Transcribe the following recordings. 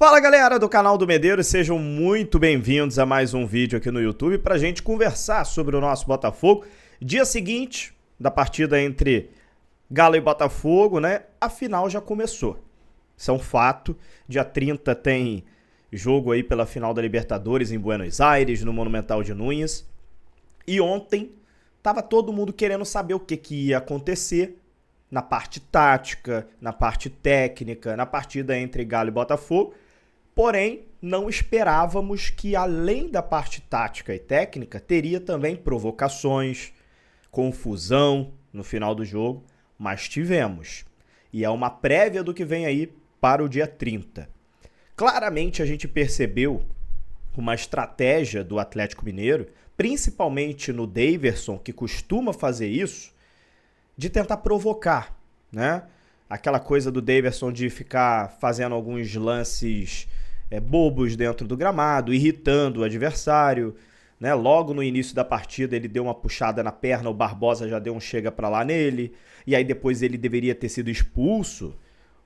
Fala galera do canal do Medeiros, sejam muito bem-vindos a mais um vídeo aqui no YouTube pra gente conversar sobre o nosso Botafogo. Dia seguinte da partida entre Galo e Botafogo, né? A final já começou. Isso é um fato. Dia 30 tem jogo aí pela final da Libertadores em Buenos Aires, no Monumental de Núñez. E ontem tava todo mundo querendo saber o que ia acontecer na parte tática, na parte técnica, na partida entre Galo e Botafogo. Porém, não esperávamos que, além da parte tática e técnica, teria também provocações, confusão no final do jogo, mas tivemos. E é uma prévia do que vem aí para o dia 30. Claramente a gente percebeu uma estratégia do Atlético Mineiro, principalmente no Daverson, que costuma fazer isso, de tentar provocar, né? Aquela coisa do Daverson de ficar fazendo alguns lances bobos dentro do gramado, irritando o adversário, né? Logo no início da partida ele deu uma puxada na perna, o Barbosa já deu um chega pra lá nele, e aí depois ele deveria ter sido expulso,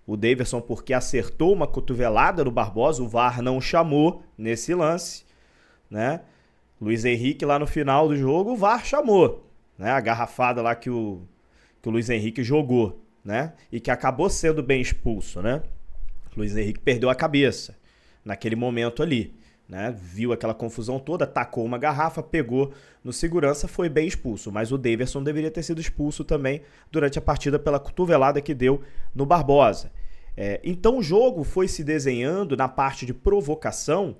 o Daverson, porque acertou uma cotovelada no Barbosa, o VAR não chamou nesse lance, né? Luiz Henrique lá no final do jogo, o VAR chamou, né? A garrafada lá que o Luiz Henrique jogou, né? E que acabou sendo bem expulso, né? O Luiz Henrique perdeu a cabeça naquele momento ali, né? Viu aquela confusão toda, tacou uma garrafa, pegou no segurança, foi bem expulso. Mas o Daverson deveria ter sido expulso também durante a partida pela cotovelada que deu no Barbosa. Então o jogo foi se desenhando na parte de provocação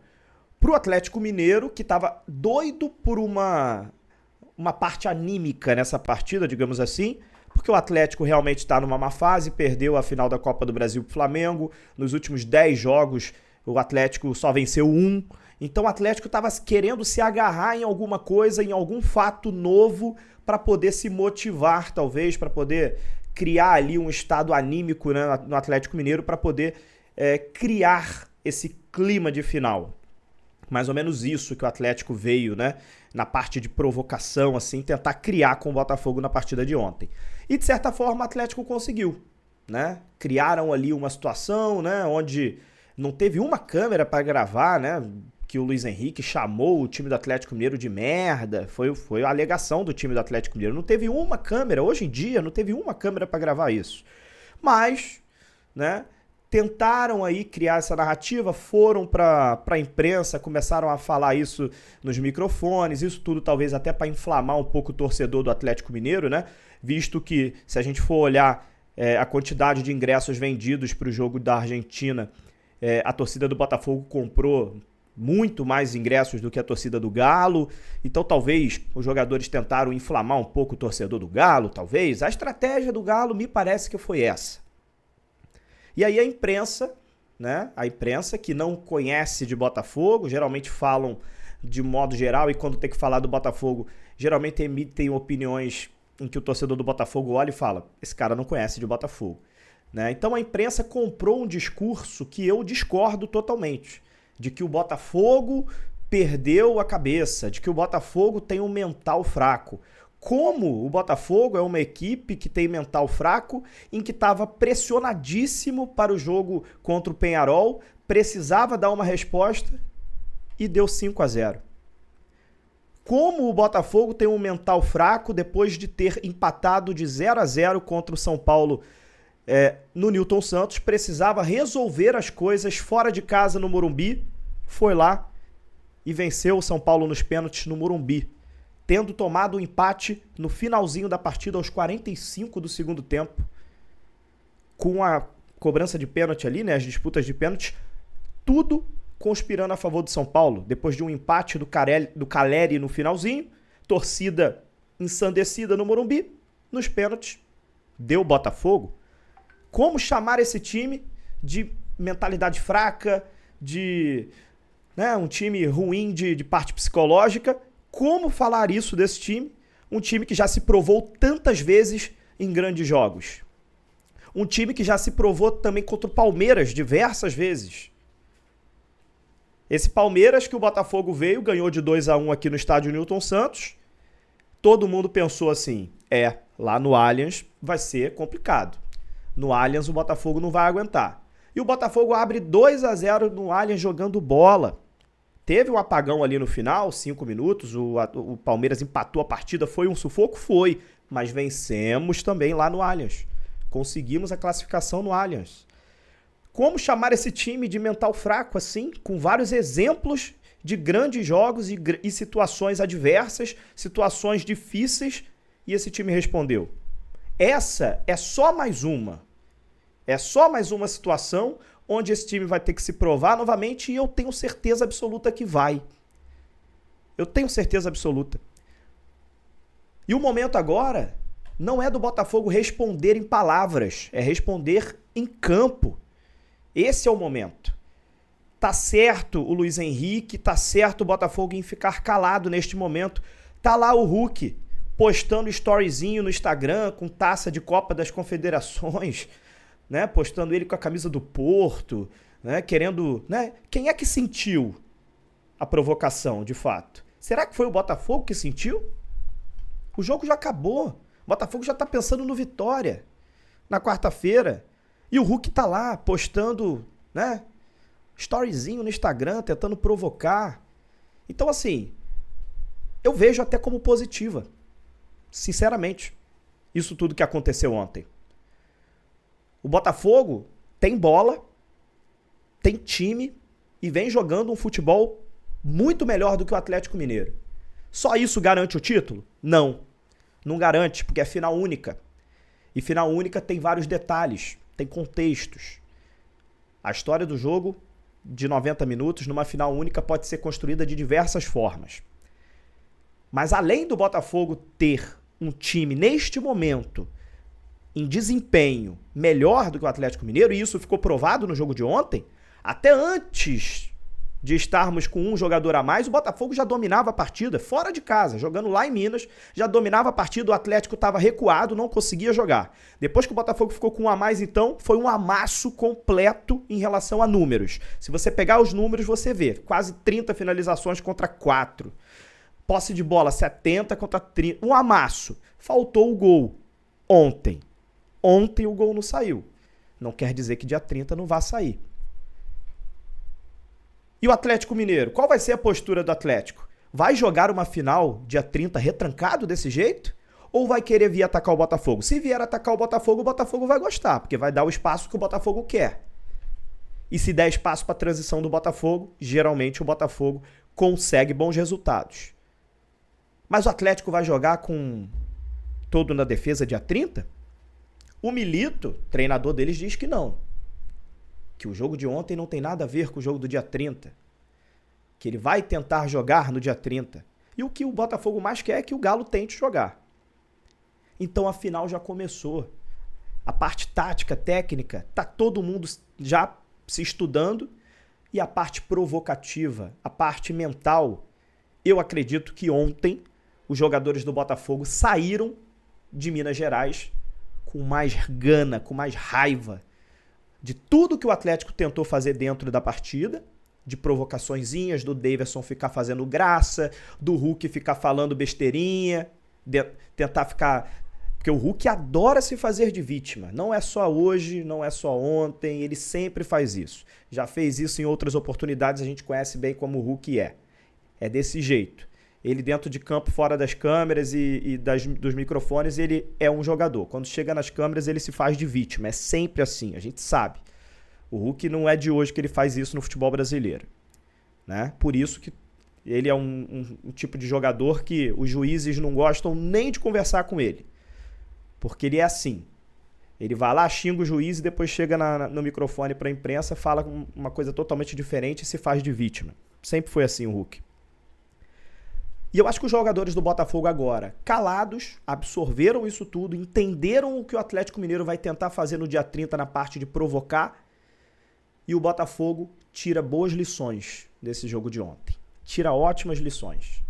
para o Atlético Mineiro, que estava doido por uma parte anímica nessa partida, digamos assim, porque o Atlético realmente está numa má fase, perdeu a final da Copa do Brasil para o Flamengo, nos últimos 10 jogos o Atlético só venceu 1, então o Atlético estava querendo se agarrar em alguma coisa, em algum fato novo, para poder se motivar, talvez, para poder criar ali um estado anímico, né, no Atlético Mineiro, para poder criar esse clima de final. Mais ou menos isso que o Atlético veio, né, na parte de provocação, assim, tentar criar com o Botafogo na partida de ontem. E de certa forma o Atlético conseguiu, né? Criaram ali uma situação, né, onde não teve uma câmera para gravar, né? Que o Luiz Henrique chamou o time do Atlético Mineiro de merda. Foi a alegação do time do Atlético Mineiro. Não teve uma câmera, hoje em dia, não teve uma câmera para gravar isso. Mas, né? Tentaram aí criar essa narrativa, foram para a imprensa, começaram a falar isso nos microfones, isso tudo talvez até para inflamar um pouco o torcedor do Atlético Mineiro, né? Visto que, se a gente for olhar a quantidade de ingressos vendidos para o jogo da Argentina, a torcida do Botafogo comprou muito mais ingressos do que a torcida do Galo, então talvez os jogadores tentaram inflamar um pouco o torcedor do Galo, talvez. A estratégia do Galo me parece que foi essa. E aí a imprensa, né? A imprensa que não conhece de Botafogo, geralmente falam de modo geral, e quando tem que falar do Botafogo, geralmente emitem opiniões em que o torcedor do Botafogo olha e fala: esse cara não conhece de Botafogo. Né? Então a imprensa comprou um discurso que eu discordo totalmente, de que o Botafogo perdeu a cabeça, de que o Botafogo tem um mental fraco. Como o Botafogo é uma equipe que tem mental fraco, em que estava pressionadíssimo para o jogo contra o Peñarol, precisava dar uma resposta e deu 5-0. Como o Botafogo tem um mental fraco depois de ter empatado de 0-0 contra o São Paulo no Newton Santos, precisava resolver as coisas fora de casa no Morumbi, foi lá e venceu o São Paulo nos pênaltis no Morumbi, tendo tomado o empate no finalzinho da partida aos 45 do segundo tempo, com a cobrança de pênalti ali, né, as disputas de pênalti, tudo conspirando a favor do São Paulo, depois de um empate do Caleri no finalzinho, torcida ensandecida no Morumbi, nos pênaltis, deu Botafogo. Como chamar esse time de mentalidade fraca, de um time ruim de parte psicológica? Como falar isso desse time? Um time que já se provou tantas vezes em grandes jogos. Um time que já se provou também contra o Palmeiras diversas vezes. Esse Palmeiras que o Botafogo veio, ganhou de 2-1 aqui no estádio Newton Santos. Todo mundo pensou assim, lá no Allianz vai ser complicado. No Allianz o Botafogo não vai aguentar. E o Botafogo abre 2-0 no Allianz jogando bola. Teve um apagão ali no final, 5 minutos, o Palmeiras empatou a partida, foi um sufoco? Foi, mas vencemos também lá no Allianz. Conseguimos a classificação no Allianz. Como chamar esse time de mental fraco assim? Com vários exemplos de grandes jogos e situações adversas, situações difíceis, e esse time respondeu. Essa é só mais uma. É só mais uma situação onde esse time vai ter que se provar novamente e eu tenho certeza absoluta que vai. Eu tenho certeza absoluta. E o momento agora não é do Botafogo responder em palavras, é responder em campo. Esse é o momento. Tá certo o Luiz Henrique, tá certo o Botafogo em ficar calado neste momento. Tá lá o Hulk postando storyzinho no Instagram com taça de Copa das Confederações, né? Postando ele com a camisa do Porto, né? Querendo, né? Quem é que sentiu a provocação, de fato? Será que foi o Botafogo que sentiu? O jogo já acabou. O Botafogo já tá pensando no Vitória na quarta-feira. E o Hulk tá lá postando, né? Storyzinho no Instagram, tentando provocar. Então, assim, eu vejo até como positiva. Sinceramente, isso tudo que aconteceu ontem. O Botafogo tem bola, tem time e vem jogando um futebol muito melhor do que o Atlético Mineiro. Só isso garante o título? Não. Não garante, porque é final única. E final única tem vários detalhes, tem contextos. A história do jogo de 90 minutos numa final única pode ser construída de diversas formas. Mas além do Botafogo ter um time neste momento em desempenho melhor do que o Atlético Mineiro, e isso ficou provado no jogo de ontem, até antes de estarmos com um jogador a mais, o Botafogo já dominava a partida, fora de casa, jogando lá em Minas, já dominava a partida, o Atlético estava recuado, não conseguia jogar. Depois que o Botafogo ficou com um a mais, então, foi um amasso completo em relação a números. Se você pegar os números, você vê, quase 30 finalizações contra 4. Posse de bola, 70 contra 30, um amasso. Faltou o gol ontem. Ontem o gol não saiu. Não quer dizer que dia 30 não vá sair. E o Atlético Mineiro? Qual vai ser a postura do Atlético? Vai jogar uma final dia 30 retrancado desse jeito? Ou vai querer vir atacar o Botafogo? Se vier atacar o Botafogo vai gostar, porque vai dar o espaço que o Botafogo quer. E se der espaço para a transição do Botafogo, geralmente o Botafogo consegue bons resultados. Mas o Atlético vai jogar com todo na defesa dia 30? O Milito, treinador deles, diz que não. Que o jogo de ontem não tem nada a ver com o jogo do dia 30. Que ele vai tentar jogar no dia 30. E o que o Botafogo mais quer é que o Galo tente jogar. Então a final já começou. A parte tática, técnica, tá todo mundo já se estudando. E a parte provocativa, a parte mental, eu acredito que ontem os jogadores do Botafogo saíram de Minas Gerais com mais gana, com mais raiva de tudo que o Atlético tentou fazer dentro da partida, de provocaçõezinhas, do Daverson ficar fazendo graça, do Hulk ficar falando besteirinha, tentar ficar... Porque o Hulk adora se fazer de vítima. Não é só hoje, não é só ontem, ele sempre faz isso. Já fez isso em outras oportunidades, a gente conhece bem como o Hulk é. É desse jeito. Ele dentro de campo, fora das câmeras e dos microfones, ele é um jogador. Quando chega nas câmeras, ele se faz de vítima. É sempre assim, a gente sabe. O Hulk não é de hoje que ele faz isso no futebol brasileiro, né? Por isso que ele é um tipo de jogador que os juízes não gostam nem de conversar com ele. Porque ele é assim. Ele vai lá, xinga o juiz e depois chega no microfone para a imprensa, fala uma coisa totalmente diferente e se faz de vítima. Sempre foi assim o Hulk. E eu acho que os jogadores do Botafogo agora, calados, absorveram isso tudo, entenderam o que o Atlético Mineiro vai tentar fazer no dia 30 na parte de provocar, e o Botafogo tira boas lições desse jogo de ontem. Tira ótimas lições.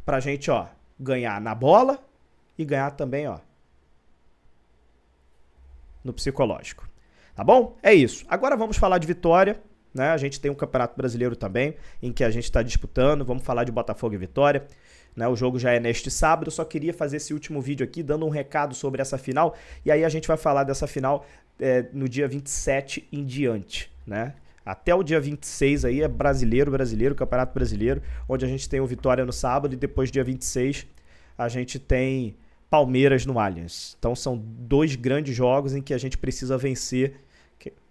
Pra gente, ó, ganhar na bola e ganhar também, ó, no psicológico. Tá bom? É isso. Agora vamos falar de Vitória. Né? A gente tem um Campeonato Brasileiro também, em que a gente está disputando. Vamos falar de Botafogo e Vitória. Né? O jogo já é neste sábado. Eu só queria fazer esse último vídeo aqui, dando um recado sobre essa final. E aí a gente vai falar dessa final no dia 27 em diante, né? Até o dia 26 aí é brasileiro, Campeonato Brasileiro, onde a gente tem o Vitória no sábado e depois dia 26 a gente tem Palmeiras no Allianz. Então são 2 grandes jogos em que a gente precisa vencer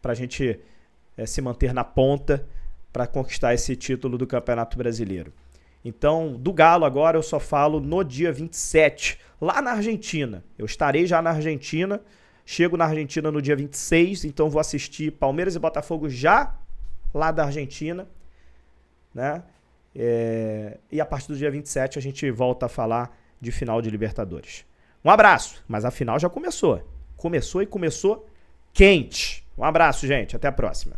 para a gente se manter na ponta para conquistar esse título do Campeonato Brasileiro. Então, do Galo agora eu só falo no dia 27, lá na Argentina. Eu estarei já na Argentina, chego na Argentina no dia 26, então vou assistir Palmeiras e Botafogo já lá da Argentina, né? E a partir do dia 27 a gente volta a falar de final de Libertadores. Um abraço, mas a final já começou. Começou quente. Um abraço, gente. Até a próxima.